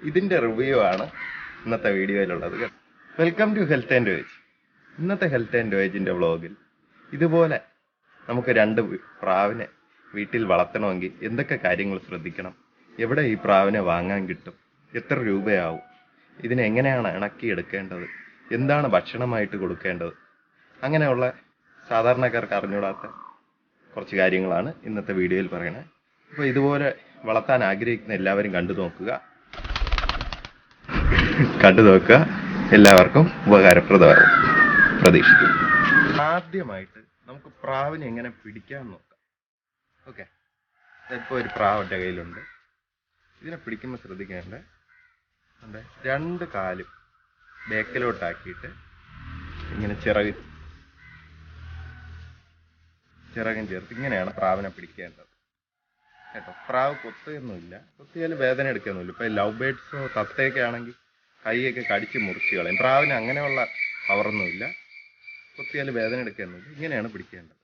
ഇതിന്റെ റിവ്യൂ ആണ് ഇന്നത്തെ വീഡിയോയിലുള്ളത്. Welcome to health and wage. ഇന്നത്തെ ഹെൽത്ത് ആൻഡ് വേജിന്റെ വ്ളോഗിൽ ഇതുപോലെ നമുക്ക് 2 പ്രാവിനെ വീട്ടിൽ വളർത്തണമെങ്കിൽ എന്തൊക്കെ കാര്യങ്ങൾ ശ്രദ്ധിക്കണം, എവിടെ ഈ പ്രാവിനെ വാങ്ങാൻ കിട്ടും, എത്ര രൂപയാവും, ഇതിനെ എങ്ങനെയാണ് ഇണക്കിയെടുക്കേണ്ടത്, എന്താണ് ഭക്ഷണമായിട്ട് കൊടുക്കേണ്ടത്, അങ്ങനെയുള്ള സാധാരണക്കാർക്ക് അറിഞ്ഞൂടാത്ത കുറച്ച് കാര്യങ്ങളാണ് ഇന്നത്തെ വീഡിയോയിൽ പറയുന്നത്. അപ്പോൾ ഇതുപോലെ വളർത്താൻ ആഗ്രഹിക്കുന്ന എല്ലാവരും കണ്ടു നോക്കുക. എല്ലാവർക്കും ഉപകാരപ്രദമാകും പ്രതീക്ഷിക്കും. ആദ്യമായിട്ട് നമുക്ക് പ്രാവിനെ എങ്ങനെ പിടിക്കാൻ നോക്കാം. ഓക്കെ, ഇപ്പോൾ ഒരു പ്രാവ് എൻ്റെ കയ്യിലുണ്ട്. ഇതിനെ പിടിക്കുമ്പോൾ ശ്രദ്ധിക്കേണ്ട 2 കാലും ബേക്കിലോട്ടാക്കിയിട്ട് ഇങ്ങനെ ചിറകും ചേർത്ത് ഇങ്ങനെയാണ് പ്രാവിനെ പിടിക്കേണ്ടത് കേട്ടോ. പ്രാവ് കൊത്തുകയൊന്നുമില്ല, കൊത്തിയാൽ വേദന എടുക്കുകയൊന്നുമില്ല. ഇപ്പൊ ലവ് ബേർഡ്സോ തത്തയൊക്കെ ആണെങ്കിൽ കൈയൊക്കെ കടിച്ച് മുറിച്ച് കളയും. പ്രാവിന് അങ്ങനെയുള്ള പവറൊന്നുമില്ല, കൊത്തിയാൽ വേദന എടുക്കുകയൊന്നുമില്ല. ഇങ്ങനെയാണ് പിടിക്കേണ്ടത്.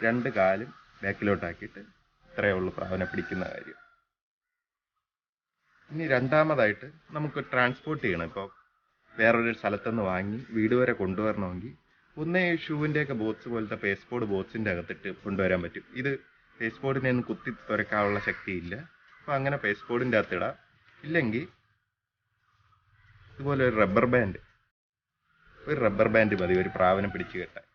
2 കാലും ബാക്കിലോട്ടാക്കിയിട്ട് ഇത്രയേ ഉള്ളൂ പ്രാവിനെ പിടിക്കുന്ന കാര്യം. ഇനി രണ്ടാമതായിട്ട് നമുക്ക് ട്രാൻസ്പോർട്ട് ചെയ്യണം. ഇപ്പോൾ വേറൊരു സ്ഥലത്തുനിന്ന് വാങ്ങി വീട് വരെ കൊണ്ടുവരണമെങ്കിൽ ഒന്നേ ഷൂവിൻ്റെയൊക്കെ ബോക്സ് പോലത്തെ പേസ്പോർട്ട് ബോക്സിൻ്റെ അകത്തിട്ട് കൊണ്ടുവരാൻ പറ്റും. ഇത് പേസ്പോർട്ടിനെ ഒന്നും കുത്തി തുറക്കാനുള്ള ശക്തിയില്ല, അപ്പോൾ അങ്ങനെ പേസ്പോർട്ടിൻ്റെ അകത്ത് ഇടാം. ഇല്ലെങ്കിൽ ഇതുപോലെ ഒരു റബ്ബർ ബാൻഡ് മതി ഒരു പ്രാവിനെ പിടിച്ചു കെട്ടാൻ.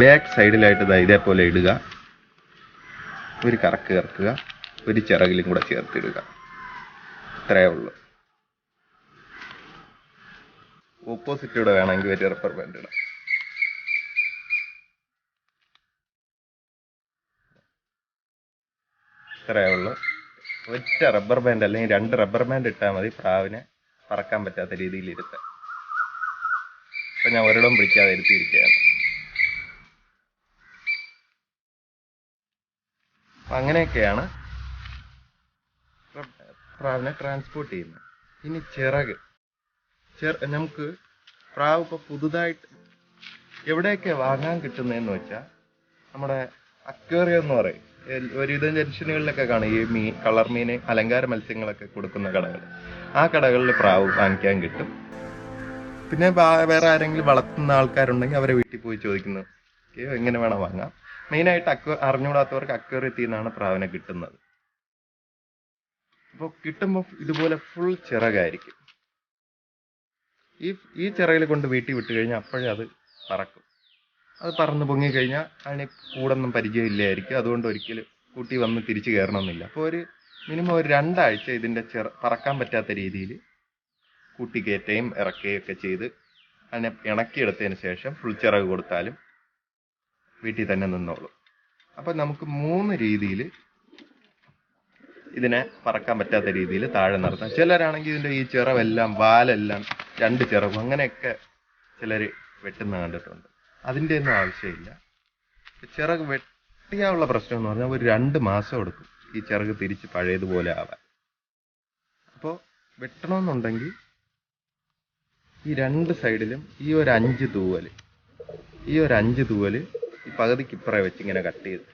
ബാക്ക് സൈഡിലായിട്ട് ഇതേപോലെ ഇടുക, ഒരു കറക്കുക, ഒരു ചിറകിലും കൂടെ ചേർത്തിടുക. ഇത്രയേ ഉള്ളൂ. ഓപ്പോസിറ്റൂടെ വേണമെങ്കിൽ ഒരു റബ്ബർ ബാൻഡ് ഇടാം. ഇത്രയേ ഉള്ളൂ. ഒറ്റ റബ്ബർ ബാൻഡ് അല്ലെങ്കിൽ 2 റബ്ബർ ബാൻഡ് ഇട്ടാൽ മതി പ്രാവിനെ പറക്കാൻ പറ്റാത്ത രീതിയിൽ ഇരുത്താൻ. ഇപ്പൊ ഞാൻ ഒരിടം പിടിക്കാതെ ഇരുത്തിയിരിക്കുകയാണ്. അങ്ങനെയൊക്കെയാണ് പ്രാവിനെ ട്രാൻസ്പോർട്ട് ചെയ്യുന്നത്. ഇനി ചിറക് നമുക്ക് പ്രാവ് ഇപ്പൊ പുതുതായിട്ട് എവിടെയൊക്കെ വാങ്ങാൻ കിട്ടുന്നതെന്ന് വെച്ചാൽ നമ്മുടെ അക്വേറിയം എന്ന് പറയും. ഒരുവിധ ജംഗ്ഷനുകളിലൊക്കെ കാണും ഈ കളർ മീന്, അലങ്കാര മത്സ്യങ്ങളൊക്കെ കൊടുക്കുന്ന കടകൾ. ആ കടകളിൽ പ്രാവ് വാങ്ങിക്കാൻ കിട്ടും. പിന്നെ വേറെ ആരെങ്കിലും വളർത്തുന്ന ആൾക്കാരുണ്ടെങ്കിൽ അവരെ വീട്ടിൽ പോയി ചോദിക്കുന്നു എങ്ങനെ വേണം വാങ്ങാം. മെയിനായിട്ട് അറിഞ്ഞുകൂടാത്തവർക്ക് അക്വേറിയത്തിൽ നിന്നാണ് പ്രാവിനെ കിട്ടുന്നത്. അപ്പോൾ കിട്ടുമ്പോൾ ഇതുപോലെ ഫുൾ ചിറകായിരിക്കും. ഈ ചിറകിൽ കൊണ്ട് വീട്ടിൽ വിട്ട് കഴിഞ്ഞാൽ അപ്പോഴേ അത് പറക്കും. അത് പറന്ന് പൊങ്ങിക്കഴിഞ്ഞാൽ അതിന് കൂടൊന്നും പരിചയമില്ലായിരിക്കും. അതുകൊണ്ട് ഒരിക്കലും കൂട്ടി വന്ന് തിരിച്ചു കയറണമെന്നില്ല. അപ്പോൾ മിനിമം ഒരു 2 ആഴ്ച ഇതിൻ്റെ പറക്കാൻ പറ്റാത്ത രീതിയിൽ കൂട്ടിക്കയറ്റുകയും ഇറക്കുകയും ഒക്കെ ചെയ്ത് അതിനെ ഇണക്കിയെടുത്തതിന് ശേഷം ഫുൾ ചിറക് കൊടുത്താലും വീട്ടിൽ തന്നെ നിന്നോളും. അപ്പം നമുക്ക് 3 രീതിയിൽ ഇതിനെ പറക്കാൻ പറ്റാത്ത രീതിയിൽ താഴെ നിർത്താം. ചിലരാണെങ്കിൽ ഇതിൻ്റെ ഈ ചിറവെല്ലാം വാലെല്ലാം 2 ചിറവും അങ്ങനെയൊക്കെ ചിലർ വെട്ടുന്ന കണ്ടിട്ടുണ്ട്. അതിൻ്റെ ഒന്നും ആവശ്യമില്ല. ചിറക് വെട്ടിയാനുള്ള പ്രശ്നം എന്ന് പറഞ്ഞാൽ ഒരു 2 മാസം എടുക്കും ഈ ചിറക് തിരിച്ച് പഴയതുപോലെ ആവാൻ. അപ്പോൾ വെട്ടണമെന്നുണ്ടെങ്കിൽ ഈ 2 സൈഡിലും ഈ ഒരു 5 തൂവൽ ഈ പകുതിക്കിപ്പുറ വെച്ച് ഇങ്ങനെ കട്ട് ചെയ്ത്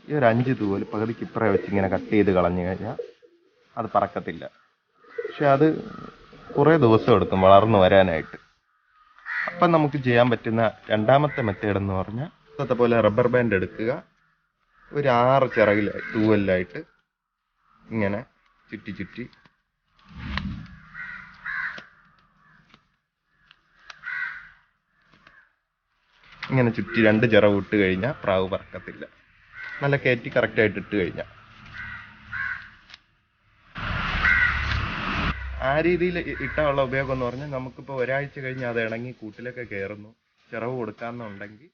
ഈ ഒരു 5 തൂവൽ പകുതിക്കിപ്പുറ വെച്ച് ഇങ്ങനെ കട്ട് ചെയ്ത് കളഞ്ഞു കഴിഞ്ഞാൽ അത് പറക്കത്തില്ല. പക്ഷെ അത് കുറേ ദിവസം എടുക്കും വളർന്നു വരാനായിട്ട്. അപ്പം നമുക്ക് ചെയ്യാൻ പറ്റുന്ന രണ്ടാമത്തെ മെത്തേഡ് എന്ന് പറഞ്ഞാൽ ഇന്നത്തെ പോലെ റബ്ബർ ബാൻഡ് എടുക്കുക, ഒരു 6 തൂവലിലായിട്ട് ഇങ്ങനെ ചുറ്റി ഇങ്ങനെ ചുറ്റി 2 ചിറവ് ഇട്ട് കഴിഞ്ഞാൽ പ്രാവ് പറക്കത്തില്ല. നല്ല കയറ്റി കറക്റ്റായിട്ട് ഇട്ട് കഴിഞ്ഞാൽ ആ രീതിയിൽ ഇട്ടാനുള്ള ഉപയോഗം എന്ന് പറഞ്ഞാൽ നമുക്കിപ്പോൾ ഒരാഴ്ച കഴിഞ്ഞ് അത് ഇണങ്ങി കൂട്ടിലൊക്കെ കയറുന്നു, ചിറവ് കൊടുക്കാമെന്നുണ്ടെങ്കിൽ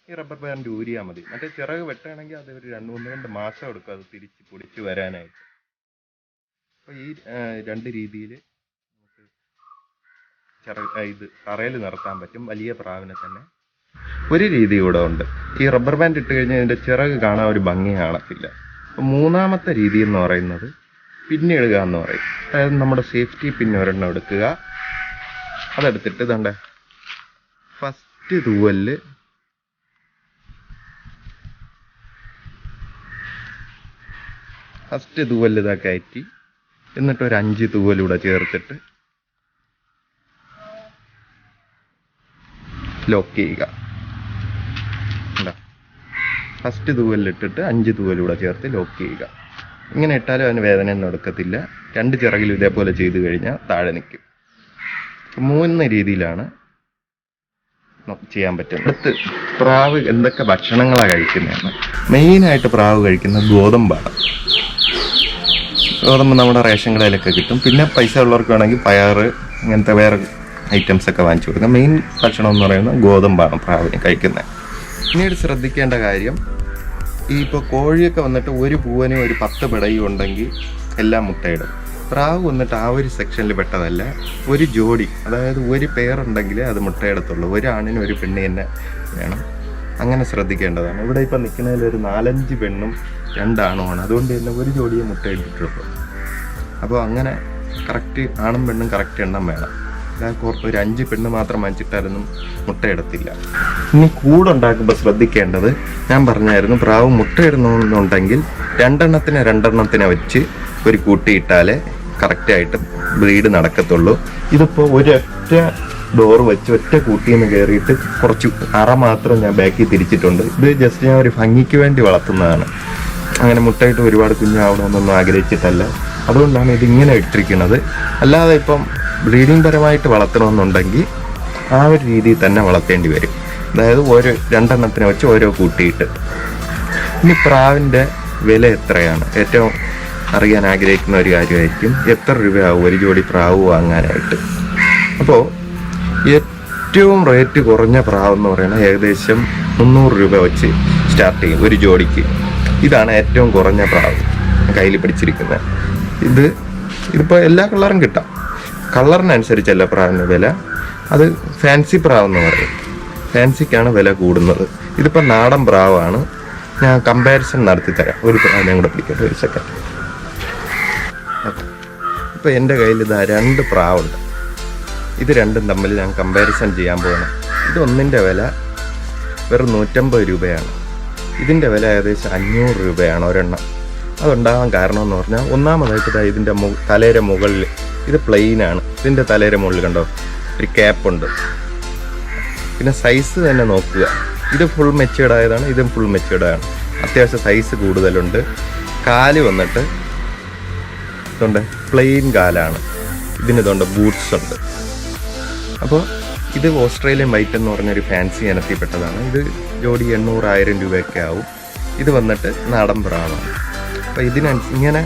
ഈ റബ്ബർ ബാൻഡ് ഊരിയാൽ മതി. മറ്റേ ചിറക് വെട്ടുകയാണെങ്കിൽ അത് ഒരു 2 മാസം എടുക്കും അത് തിരിച്ച് പൊടിച്ച് വരാനായിട്ട്. അപ്പോൾ ഈ 2 രീതിയിൽ നമുക്ക് ഇത് തറയിൽ നിർത്താൻ പറ്റും വലിയ പ്രാവിനെ തന്നെ. ഒരു രീതി കൂടെ ഉണ്ട്. ഈ റബ്ബർ ബാൻഡ് ഇട്ട് കഴിഞ്ഞാൽ ഇതിൻ്റെ ചിറക് കാണാൻ ഒരു ഭംഗി കാണത്തില്ല. അപ്പോൾ 3ാമത്തെ രീതി എന്ന് പറയുന്നത് പിന്നിടുക എന്ന് പറയും. അതായത് നമ്മുടെ സേഫ്റ്റി പിൻ ഒരെണ്ണം എടുക്കുക, അതെടുത്തിട്ട് ഫസ്റ്റ് തൂവലിൽ ഫസ്റ്റ് തൂവൽ ഇതാ കയറ്റി, എന്നിട്ട് ഒരു 5 തൂവലൂടെ ചേർത്തിട്ട് ലോക്ക് ചെയ്യുക. ഫസ്റ്റ് തൂവലിട്ടിട്ട് 5 തൂവലൂടെ ചേർത്ത് ലോക്ക് ചെയ്യുക. ഇങ്ങനെ ഇട്ടാലും അതിന് വേദനയൊന്നും എടുക്കത്തില്ല. 2 ചിറകിലും ഇതേപോലെ ചെയ്ത് കഴിഞ്ഞാൽ താഴെ നിൽക്കും. 3 രീതിയിലാണ് ചെയ്യാൻ പറ്റുന്നത്. അടുത്ത് പ്രാവ് എന്തൊക്കെ ഭക്ഷണങ്ങളാണ് കഴിക്കുന്നതെന്ന്. മെയിനായിട്ട് പ്രാവ് കഴിക്കുന്നത് ഗോതമ്പാണ്. ഗോതമ്പ് നമ്മുടെ റേഷൻ കടയിലൊക്കെ കിട്ടും. പിന്നെ പൈസ ഉള്ളവർക്ക് വേണമെങ്കിൽ പയറ് ഇങ്ങനത്തെ വേറെ ഐറ്റംസ് ഒക്കെ വാങ്ങിച്ചു കൊടുക്കാം. മെയിൻ ഭക്ഷണം എന്ന് പറയുന്നത് ഗോതമ്പാണ് പ്രാവിന് കഴിക്കുന്നത്. പിന്നീട് ശ്രദ്ധിക്കേണ്ട കാര്യം, ഈ ഇപ്പോൾ കോഴിയൊക്കെ വന്നിട്ട് ഒരു പൂവനും ഒരു 10 പിടയും ഉണ്ടെങ്കിൽ എല്ലാം മുട്ടയിടും. പ്രാവ് വന്നിട്ട് ആ ഒരു സെക്ഷനിൽ പെട്ടതല്ല. ഒരു ജോഡി, അതായത് ഒരു പേരുണ്ടെങ്കിൽ അത് മുട്ടയിടത്തുള്ളൂ. ഒരു ആണിനും ഒരു പെണ്ണ് തന്നെ വേണം. അങ്ങനെ ശ്രദ്ധിക്കേണ്ടതാണ്. ഇവിടെ ഇപ്പം നിൽക്കുന്നതിൽ ഒരു 4-5 പെണ്ണും 2 ആണുമാണ്. അതുകൊണ്ട് തന്നെ ഒരു ജോഡിയെ മുട്ടയിട്ടിട്ടുള്ളൂ. അപ്പോൾ അങ്ങനെ കറക്റ്റ് ആണും പെണ്ണും കറക്റ്റ് എണ്ണം വേണം. ഒരു 5 പെണ്ണ് മാത്രം വാങ്ങിച്ചിട്ടാലൊന്നും മുട്ടയിടത്തില്ല. ഇനി കൂടുണ്ടാക്കുമ്പോൾ ശ്രദ്ധിക്കേണ്ടത്, ഞാൻ പറഞ്ഞായിരുന്നു, പ്രാവ് മുട്ടയിടുന്നുണ്ടെങ്കിൽ 2 എണ്ണത്തിനെ വെച്ച് ഒരു കൂട്ടിയിട്ടാലേ കറക്റ്റായിട്ട് ബ്രീഡ് നടക്കത്തുള്ളൂ. ഇതിപ്പോൾ ഒരൊറ്റ ഡോറ് വെച്ച് ഒറ്റ കൂട്ടിയിൽ നിന്ന് കയറിയിട്ട് കുറച്ച് അറ മാത്രം ഞാൻ ബാക്കിൽ തിരിച്ചിട്ടുണ്ട്. ഇത് ജസ്റ്റ് ഞാൻ ഒരു ഭംഗിക്ക് വേണ്ടി വളർത്തുന്നതാണ്. അങ്ങനെ മുട്ടയിട്ട് ഒരുപാട് കുഞ്ഞാവണമെന്നൊന്നും ആഗ്രഹിച്ചിട്ടല്ല. അതുകൊണ്ടാണ് ഇതിങ്ങനെ ഇട്ടിരിക്കുന്നത്. അല്ലാതെ ഇപ്പം ബ്രീഡിംഗ് പരമായിട്ട് വളർത്തണമെന്നുണ്ടെങ്കിൽ ആ ഒരു രീതിയിൽ തന്നെ വളർത്തേണ്ടി വരും. അതായത് 2 എണ്ണത്തിനെ വെച്ച് ഓരോ കൂട്ടിയിട്ട്. ഇനി പ്രാവിൻ്റെ വില എത്രയാണ് ഏറ്റവും അറിയാൻ ആഗ്രഹിക്കുന്ന ഒരു കാര്യമായിരിക്കും. എത്ര രൂപയാവും ഒരു ജോഡി പ്രാവ് വാങ്ങാനായിട്ട്? അപ്പോൾ ഏറ്റവും റേറ്റ് കുറഞ്ഞ പ്രാവ് എന്ന് പറയുന്നത് ഏകദേശം 300 രൂപ വെച്ച് സ്റ്റാർട്ട് ചെയ്യും ഒരു ജോഡിക്ക്. ഇതാണ് ഏറ്റവും കുറഞ്ഞ പ്രാവ് കയ്യിൽ പിടിച്ചിരിക്കുന്നത്. ഇതിപ്പോൾ എല്ലാ കളറും കിട്ടാം. കളറിനനുസരിച്ചല്ല പ്രാവിൻ്റെ വില. അത് ഫാൻസി പ്രാവെന്ന് പറയും. ഫാൻസിക്കാണ് വില കൂടുന്നത്. ഇതിപ്പോൾ നാടൻ പ്രാവാണ്. ഞാൻ കമ്പാരിസൺ നടത്തി തരാം. ഒരു പ്രാവിനെ കൂടെ പിടിക്കട്ടെ, ഒരു സെക്കൻഡ്. ഇപ്പോൾ എൻ്റെ കയ്യിൽ ഇതാ 2 പ്രാവുണ്ട്. ഇത് രണ്ടും തമ്മിൽ ഞാൻ കമ്പാരിസൺ ചെയ്യാൻ പോകണം. ഇതൊന്നിൻ്റെ വില വെറും 150 രൂപയാണ്. ഇതിൻ്റെ വില ഏകദേശം 500 രൂപയാണ് ഒരെണ്ണം. അതുണ്ടാകാൻ കാരണം എന്ന് പറഞ്ഞാൽ, ഒന്നാമതായിട്ട് ഇതിൻ്റെ തലയുടെ മുകളിൽ ഇത് പ്ലെയിനാണ്. ഇതിൻ്റെ തലയുടെ മുകളിൽ കണ്ടോ ഒരു ക്യാപ്പുണ്ട്. പിന്നെ സൈസ് തന്നെ നോക്കുക. ഇത് ഫുൾ മെച്യൂർഡ് ആയതാണ്, ഇതും ഫുൾ മെച്യൂർഡാണ്. അത്യാവശ്യം സൈസ് കൂടുതലുണ്ട്. കാല് വന്നിട്ട് ഇതുണ്ട് പ്ലെയിൻ കാലാണ്. ഇതിനിതുണ്ട് ബൂട്ട്സ് ഉണ്ട്. അപ്പോൾ ഇത് ഓസ്ട്രേലിയൻ വൈറ്റ് എന്ന് പറഞ്ഞൊരു ഫാൻസി ഇനത്തിൽപ്പെട്ടതാണ്. ഇത് ജോഡി 800-1000 രൂപയൊക്കെ ആവും. ഇത് വന്നിട്ട് നാടൻ പ്രാവാണ്. അപ്പോൾ ഇങ്ങനെ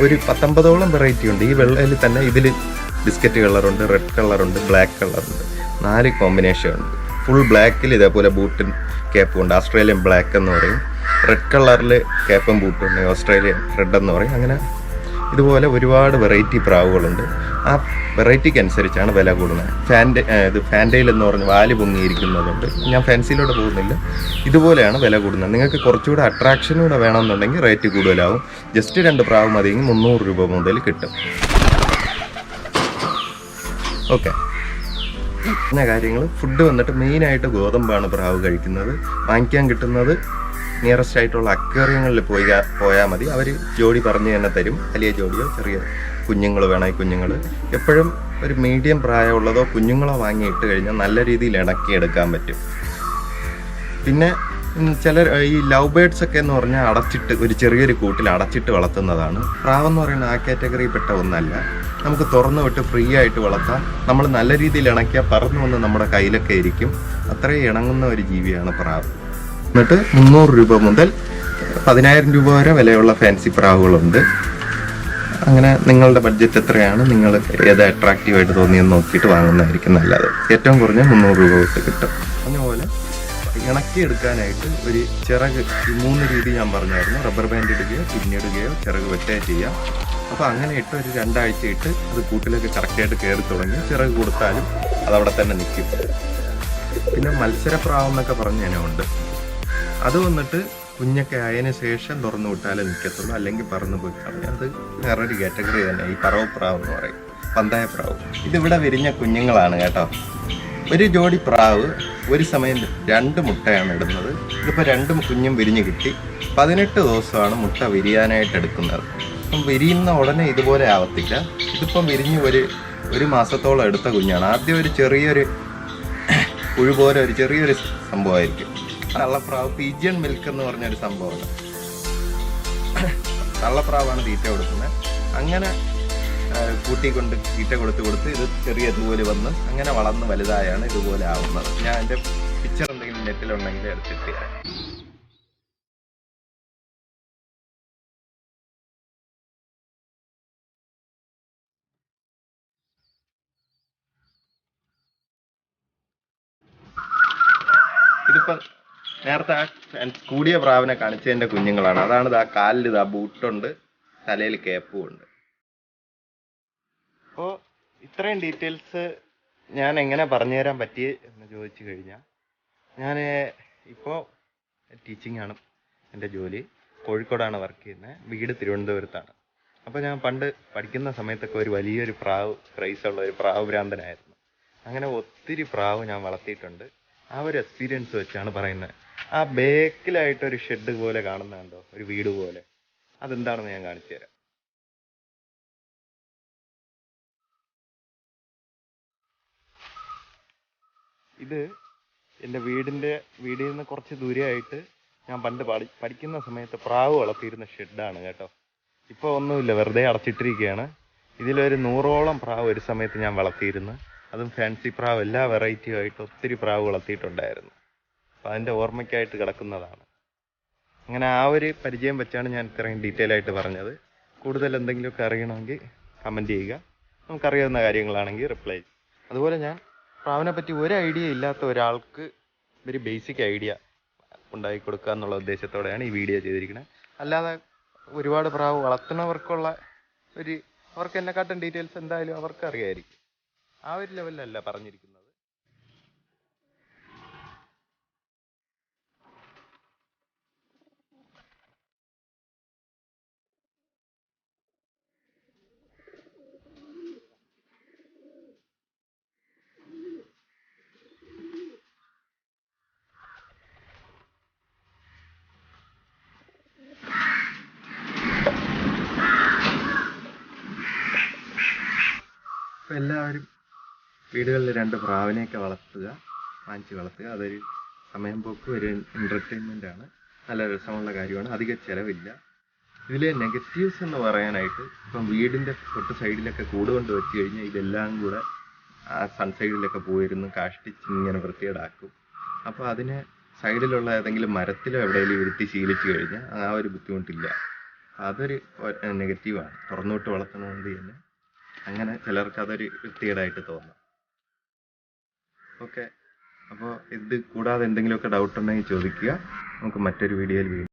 ഒരു 19ഓളം വെറൈറ്റി ഉണ്ട്. ഈ വെള്ളയിൽ തന്നെ ഇതിൽ ബിസ്ക്കറ്റ് കളറുണ്ട്, റെഡ് കളറുണ്ട്, ബ്ലാക്ക് കളറുണ്ട്. 4 കോമ്പിനേഷൻ ഉണ്ട്. ഫുൾ ബ്ലാക്കിൽ ഇതേപോലെ ബൂട്ടും ക്യാപ്പും ഉണ്ട്. ഓസ്ട്രേലിയൻ ബ്ലാക്ക് എന്ന് പറയും. റെഡ് കളറിൽ ക്യാപ്പും ബൂട്ടും ഉണ്ട്. ഓസ്ട്രേലിയൻ റെഡ് എന്ന് പറയും. അങ്ങനെ ഇതുപോലെ ഒരുപാട് വെറൈറ്റി പ്രാവുകളുണ്ട്. ആ വെറൈറ്റിക്ക് അനുസരിച്ചാണ് വില കൂടുന്നത്. ഫാൻഡെയിൽ എന്ന് പറഞ്ഞ് വാല് പൊങ്ങിയിരിക്കുന്നതുകൊണ്ട് ഞാൻ ഫാൻസിയിലൂടെ പോകുന്നില്ല. ഇതുപോലെയാണ് വില കൂടുന്നത്. നിങ്ങൾക്ക് കുറച്ചുകൂടെ അട്രാക്ഷനൂടെ വേണമെന്നുണ്ടെങ്കിൽ റേറ്റ് കൂടുതലാവും. ജസ്റ്റ് 2 പ്രാവ് മതിയെങ്കിൽ 300 രൂപ മുതൽ കിട്ടും. ഓക്കെ. പിന്നെ കാര്യങ്ങൾ, ഫുഡ് വന്നിട്ട് മെയിനായിട്ട് ഗോതമ്പാണ് പ്രാവ് കഴിക്കുന്നത്. വാങ്ങിക്കാൻ കിട്ടുന്നത് നിയറസ്റ്റ് ആയിട്ടുള്ള അക്വേറിയങ്ങളിൽ പോയാൽ മതി. അവർ ജോഡി പറഞ്ഞു തന്നെ തരും. വലിയ ജോഡിയോ ചെറിയ കുഞ്ഞുങ്ങൾ വേണമെങ്കിൽ കുഞ്ഞുങ്ങൾ. എപ്പോഴും ഒരു മീഡിയം പ്രായമുള്ളതോ കുഞ്ഞുങ്ങളോ വാങ്ങിയിട്ട് കഴിഞ്ഞാൽ നല്ല രീതിയിൽ ഇണക്കിയെടുക്കാൻ പറ്റും. പിന്നെ ചിലർ ഈ ലവ് ബേർഡ്സ് ഒക്കെ എന്ന് പറഞ്ഞാൽ അടച്ചിട്ട് ഒരു ചെറിയൊരു കൂട്ടിൽ അടച്ചിട്ട് വളർത്തുന്നതാണ്. പ്രാവെന്ന് പറയുന്ന ആ കാറ്റഗറിയിൽ പെട്ട ഒന്നല്ല. നമുക്ക് തുറന്നു വിട്ട് ഫ്രീ ആയിട്ട് വളർത്താം. നമ്മൾ നല്ല രീതിയിൽ ഇണക്കിയാൽ പറന്നു വന്ന് നമ്മുടെ കയ്യിലൊക്കെ ഇരിക്കും. അത്രയും ഇണങ്ങുന്ന ഒരു ജീവിയാണ് പ്രാവ്. എന്നിട്ട് 300 രൂപ മുതൽ 10,000 രൂപ വരെ വിലയുള്ള ഫാൻസി പ്രാവുകളുണ്ട്. അങ്ങനെ നിങ്ങളുടെ ബഡ്ജറ്റ് എത്രയാണ്, നിങ്ങൾ ഏത് അട്രാക്റ്റീവായിട്ട് തോന്നിയെന്ന് നോക്കിയിട്ട് വാങ്ങുന്നതായിരിക്കും നല്ലത്. ഏറ്റവും കുറഞ്ഞ 300 രൂപ വിട്ട് കിട്ടും. അതുപോലെ ഇണക്കിയെടുക്കാനായിട്ട് ഒരു ചിറക്, ഈ 3 രീതി ഞാൻ പറഞ്ഞായിരുന്നു. റബ്ബർ ബാൻഡ് ഇടുകയോ പിന്നിടുകയോ ചിറക് വെട്ടുകയോ ചെയ്യാം. അപ്പോൾ അങ്ങനെ ഇട്ട് ഒരു 2 ആഴ്ച ഇട്ട് അത് കൂട്ടിലേക്ക് കറക്റ്റായിട്ട് കയറി തുടങ്ങി ചിറക് കൊടുത്താലും അതവിടെ തന്നെ നിൽക്കും. പിന്നെ മത്സരപ്രാവെന്നൊക്കെ പറഞ്ഞ ഇനമുണ്ട്. അത് വന്നിട്ട് കുഞ്ഞൊക്കെ ആയതിനു ശേഷം തുറന്നു വിട്ടാലേ നിൽക്കത്തുള്ളൂ, അല്ലെങ്കിൽ പറന്നു പോയി കളയും. അത് വേറൊരു കാറ്റഗറി തന്നെ. ഈ പറവപ്രാവ് എന്ന് പറയും, പന്തായ പ്രാവ്. ഇതിവിടെ വിരിഞ്ഞ കുഞ്ഞുങ്ങളാണ് കേട്ടോ. ഒരു ജോഡി പ്രാവ് ഒരു സമയം 2 മുട്ടയാണ് ഇടുന്നത്. ഇതിപ്പോൾ 2 കുഞ്ഞും വിരിഞ്ഞ് കിട്ടി. 18 ദിവസമാണ് മുട്ട വിരിയാനായിട്ട് എടുക്കുന്നത്. അപ്പം വിരിയുന്ന ഉടനെ ഇതുപോലെ ആവത്തില്ല. ഇതിപ്പം വിരിഞ്ഞ് ഒരു മാസത്തോളം എടുത്ത കുഞ്ഞാണ്. ആദ്യം ഒരു ചെറിയൊരു പുഴു പോലെ ഒരു ചെറിയൊരു സംഭവമായിരിക്കും. തള്ളപ്രാവ് പീജിയൻ മിൽക്ക് എന്ന് പറഞ്ഞൊരു സംഭവമാണ്. തള്ളപ്രാവാണ് തീറ്റ കൊടുക്കുന്നത്. അങ്ങനെ കൂട്ടിക്കൊണ്ട് തീറ്റ കൊടുത്ത് ഇത് ചെറിയ ഇതുപോലെ വന്ന് അങ്ങനെ വളർന്ന് വലുതായാണ് ഇതുപോലെ ആവുന്നത്. ഞാൻ എൻ്റെ പിക്ചർ എന്തെങ്കിലും നെറ്റിലുണ്ടെങ്കിൽ എടുത്തിട്ട് തരാം. ഇതിപ്പം നേരത്തെ കൂടിയ പ്രാവിനെ കാണിച്ചതിൻ്റെ കുഞ്ഞുങ്ങളാണ്. അതാണ് ഇതാ കാലിൽ ഇതാ ബൂട്ടുണ്ട്, തലയിൽ കേപ്പും ഉണ്ട്. അപ്പോൾ ഇത്രയും ഡീറ്റെയിൽസ് ഞാൻ എങ്ങനെ പറഞ്ഞു തരാൻ പറ്റിയേ എന്ന് ചോദിച്ചു കഴിഞ്ഞാൽ, ഞാൻ ഇപ്പോൾ ടീച്ചിങ് ആണ് എൻ്റെ ജോലി. കോഴിക്കോടാണ് വർക്ക് ചെയ്യുന്നത്. വീട് തിരുവനന്തപുരത്താണ്. അപ്പോൾ ഞാൻ പണ്ട് പഠിക്കുന്ന സമയത്തൊക്കെ ഒരു വലിയൊരു പ്രാവ് ക്രൈസുള്ള ഒരു പ്രാവ് ഭ്രാന്തനായിരുന്നു. അങ്ങനെ ഒത്തിരി പ്രാവ് ഞാൻ വളർത്തിയിട്ടുണ്ട്. ആ ഒരു എക്സ്പീരിയൻസ് വെച്ചാണ് പറയുന്നത്. ആ ബേക്കിലായിട്ടൊരു ഷെഡ് പോലെ കാണുന്നുണ്ടോ, ഒരു വീട് പോലെ, അതെന്താണെന്ന് ഞാൻ കാണിച്ചു തരാം. ഇത് എൻ്റെ വീടിൽ നിന്ന് കുറച്ച് ദൂരെയായിട്ട് ഞാൻ പണ്ട് പഠിക്കുന്ന സമയത്ത് പ്രാവ് വളർത്തിയിരുന്ന ഷെഡാണ് കേട്ടോ. ഇപ്പോൾ ഒന്നുമില്ല, വെറുതെ അടച്ചിട്ടിരിക്കുകയാണ്. ഇതിലൊരു 100ഓളം പ്രാവ് ഒരു സമയത്ത് ഞാൻ വളർത്തിയിരുന്നു. അതും ഫാൻസി പ്രാവ്, എല്ലാ വെറൈറ്റിയും ആയിട്ട് ഒത്തിരി പ്രാവ് വളർത്തിയിട്ടുണ്ടായിരുന്നു. അപ്പം അതിൻ്റെ ഓർമ്മയ്ക്കായിട്ട് കിടക്കുന്നതാണ്. അങ്ങനെ ആ ഒരു പരിചയം വെച്ചാണ് ഞാൻ ഇത്രയും ഡീറ്റെയിൽ ആയിട്ട് പറഞ്ഞത്. കൂടുതൽ എന്തെങ്കിലുമൊക്കെ അറിയണമെങ്കിൽ കമൻറ്റ് ചെയ്യുക. നമുക്കറിയാവുന്ന കാര്യങ്ങളാണെങ്കിൽ റിപ്ലൈ ചെയ്യും. അതുപോലെ ഞാൻ പ്രാവിനെ പറ്റി ഒരു ഐഡിയ ഇല്ലാത്ത ഒരാൾക്ക് ഒരു ബേസിക് ഐഡിയ ഉണ്ടാക്കി കൊടുക്കുക എന്നുള്ള ഉദ്ദേശത്തോടെയാണ് ഈ വീഡിയോ ചെയ്തിരിക്കുന്നത്. അല്ലാതെ ഒരുപാട് പ്രാവ് വളർത്തുന്നവർക്കുള്ള അവർക്ക് എന്നെക്കാട്ടും ഡീറ്റെയിൽസ് എന്തായാലും അവർക്ക് അറിയായിരിക്കും. ആ ഒരു ലെവലിലല്ല പറഞ്ഞിരിക്കുന്നത്. അപ്പോൾ എല്ലാവരും വീടുകളിൽ 2 പ്രാവിനെയൊക്കെ വാങ്ങിച്ച് വളർത്തുക. അതൊരു സമയം പോക്ക്, ഒരു എൻ്റർടൈൻമെൻ്റ് ആണ്. നല്ല രസമുള്ള കാര്യമാണ്. അധികം ചിലവില്ല. ഇതിലെ നെഗറ്റീവ്സ് എന്ന് പറയാനായിട്ട്, ഇപ്പം വീടിൻ്റെ തൊട്ട് സൈഡിലൊക്കെ കൂട് കൊണ്ട് വെച്ച് കഴിഞ്ഞാൽ ഇതെല്ലാം കൂടെ ആ സൺസൈഡിലൊക്കെ പോയിരുന്നു കാഷ്ടിച്ച് ഇങ്ങനെ വൃത്തികേടാക്കും. അപ്പോൾ അതിന് സൈഡിലുള്ള ഏതെങ്കിലും മരത്തിലോ എവിടെയെങ്കിലും ഇരുത്തി ശീലിച്ചു കഴിഞ്ഞാൽ ആ ഒരു ബുദ്ധിമുട്ടില്ല. അതൊരു നെഗറ്റീവാണ്. തുറന്നുവിട്ട് വളർത്തണമുണ്ട് തന്നെ അങ്ങനെ ചിലർക്ക് അതൊരു വൃത്തികേടായിട്ട് തോന്നാം. ഓക്കെ, അപ്പോൾ ഇത് കൂടാതെ എന്തെങ്കിലുമൊക്കെ ഡൗട്ട് ഉണ്ടെങ്കിൽ ചോദിക്കുക. നമുക്ക് മറ്റൊരു വീഡിയോയിൽ വീണ്ടും